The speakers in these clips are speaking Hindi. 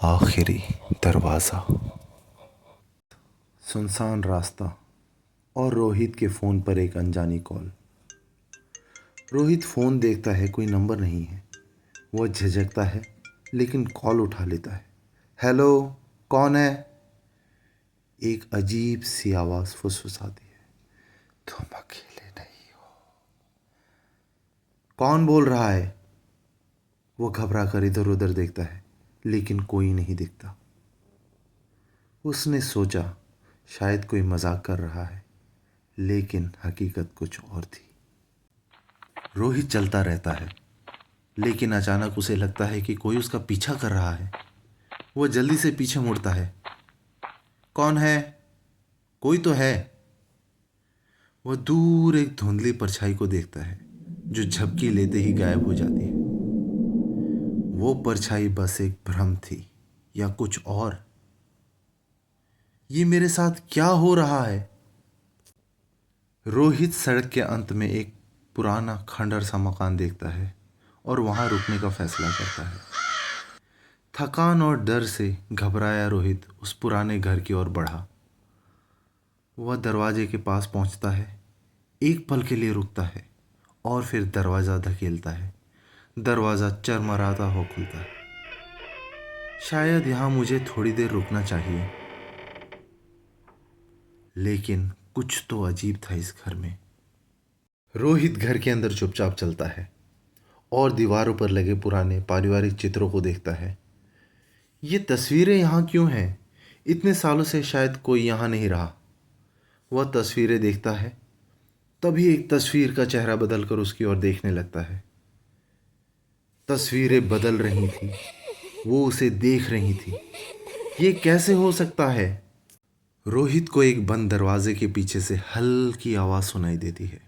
आखिरी दरवाज़ा। सुनसान रास्ता और रोहित के फ़ोन पर एक अनजानी कॉल। रोहित फ़ोन देखता है, कोई नंबर नहीं है। वह झिझकता है लेकिन कॉल उठा लेता है। हेलो, कौन है? एक अजीब सी आवाज़ फुसफुसाती है। तुम अकेले नहीं हो। कौन बोल रहा है? वो घबरा कर इधर उधर देखता है लेकिन कोई नहीं दिखता। उसने सोचा शायद कोई मजाक कर रहा है, लेकिन हकीकत कुछ और थी। रोहित चलता रहता है लेकिन अचानक उसे लगता है कि कोई उसका पीछा कर रहा है। वह जल्दी से पीछे मुड़ता है। कौन है? कोई तो है। वह दूर एक धुंधली परछाई को देखता है जो झपकी लेते ही गायब हो जाती है। वो परछाई बस एक भ्रम थी या कुछ और? ये मेरे साथ क्या हो रहा है? रोहित सड़क के अंत में एक पुराना खंडर सा मकान देखता है और वहां रुकने का फैसला करता है। थकान और डर से घबराया रोहित उस पुराने घर की ओर बढ़ा। वह दरवाजे के पास पहुंचता है, एक पल के लिए रुकता है और फिर दरवाज़ा धकेलता है। दरवाज़ा चरमराता हो खुलता है। शायद यहाँ मुझे थोड़ी देर रुकना चाहिए, लेकिन कुछ तो अजीब था इस घर में। रोहित घर के अंदर चुपचाप चलता है और दीवारों पर लगे पुराने पारिवारिक चित्रों को देखता है। ये तस्वीरें यहाँ क्यों हैं? इतने सालों से शायद कोई यहाँ नहीं रहा। वह तस्वीरें देखता है, तभी एक तस्वीर का चेहरा बदलकर उसकी ओर देखने लगता है। तस्वीरें बदल रही थी, वो उसे देख रही थी। ये कैसे हो सकता है? रोहित को एक बंद दरवाजे के पीछे से हल्की आवाज सुनाई देती है।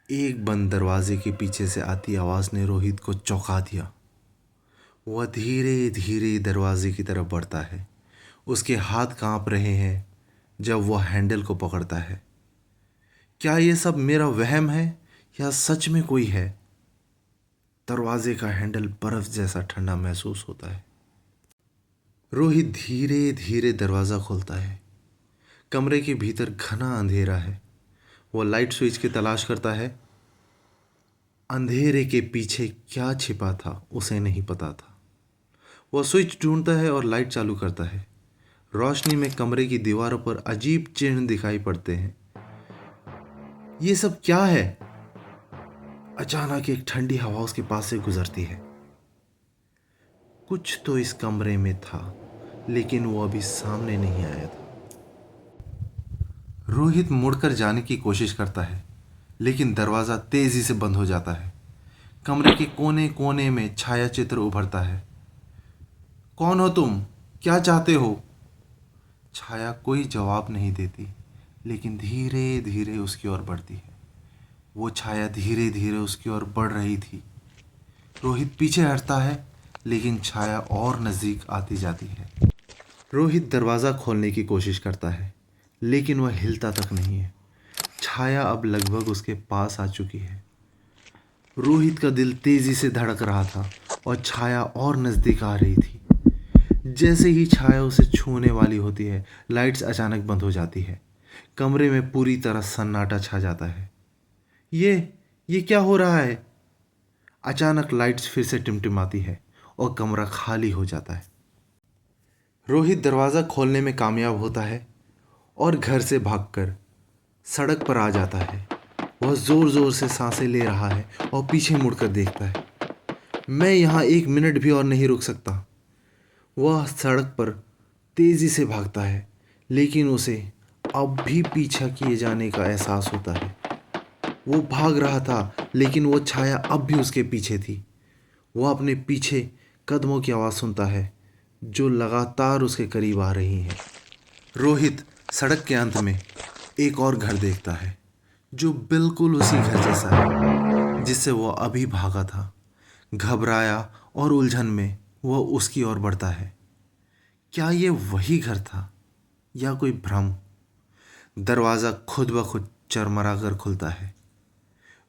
एक बंद दरवाजे के पीछे से आती आवाज ने रोहित को चौंका दिया। वह धीरे धीरे दरवाजे की तरफ बढ़ता है। उसके हाथ कांप रहे हैं जब वह हैंडल को पकड़ता है। क्या ये सब मेरा वहम है या सच में कोई है? दरवाजे का हैंडल बर्फ जैसा ठंडा महसूस होता है। रोहित धीरे धीरे दरवाज़ा खोलता है। कमरे के भीतर घना अंधेरा है। वह लाइट स्विच की तलाश करता है। अंधेरे के पीछे क्या छिपा था उसे नहीं पता था। वह स्विच ढूंढता है और लाइट चालू करता है। रोशनी में कमरे की दीवारों पर अजीब चिन्ह दिखाई पड़ते हैं। ये सब क्या है? अचानक एक ठंडी हवा उसके पास से गुजरती है। कुछ तो इस कमरे में था, लेकिन वो अभी सामने नहीं आया था। रोहित मुड़कर जाने की कोशिश करता है, लेकिन दरवाज़ा तेजी से बंद हो जाता है। कमरे के कोने कोने में छाया चित्र उभरता है। कौन हो तुम? क्या चाहते हो? छाया कोई जवाब नहीं देती, लेकिन धीरे धीरे उसकी ओर बढ़ती है। वो छाया धीरे धीरे उसकी ओर बढ़ रही थी। रोहित पीछे हटता है, लेकिन छाया और नज़दीक आती जाती है। रोहित दरवाज़ा खोलने की कोशिश करता है, लेकिन वह हिलता तक नहीं है। छाया अब लगभग उसके पास आ चुकी है। रोहित का दिल तेजी से धड़क रहा था और छाया और नज़दीक आ रही थी। जैसे ही छाया उसे छूने वाली होती है, लाइट्स अचानक बंद हो जाती है। कमरे में पूरी तरह सन्नाटा छा जाता है। ये क्या हो रहा है? अचानक लाइट्स फिर से टिमटिमाती है और कमरा खाली हो जाता है। रोहित दरवाज़ा खोलने में कामयाब होता है और घर से भागकर सड़क पर आ जाता है। वह ज़ोर ज़ोर से सांसें ले रहा है और पीछे मुड़कर देखता है। मैं यहाँ एक मिनट भी और नहीं रुक सकता। वह सड़क पर तेज़ी से भागता है, लेकिन उसे अब भी पीछा किए जाने का एहसास होता है। वो भाग रहा था, लेकिन वो छाया अब भी उसके पीछे थी। वह अपने पीछे कदमों की आवाज़ सुनता है जो लगातार उसके करीब आ रही हैं। रोहित सड़क के अंत में एक और घर देखता है जो बिल्कुल उसी घर जैसा है जिससे वह अभी भागा था। घबराया और उलझन में वह उसकी ओर बढ़ता है। क्या ये वही घर था या कोई भ्रम? दरवाज़ा खुद ब खुद चरमरा कर खुलता है।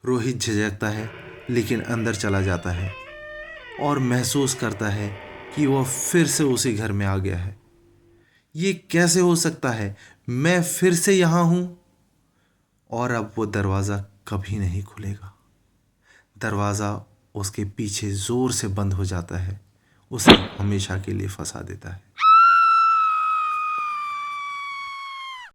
रोहित झिझकता है, लेकिन अंदर चला जाता है और महसूस करता है कि वह फिर से उसी घर में आ गया है। ये कैसे हो सकता है? मैं फिर से यहाँ हूँ और अब वो दरवाज़ा कभी नहीं खुलेगा। दरवाज़ा उसके पीछे ज़ोर से बंद हो जाता है, उसे हमेशा के लिए फंसा देता है।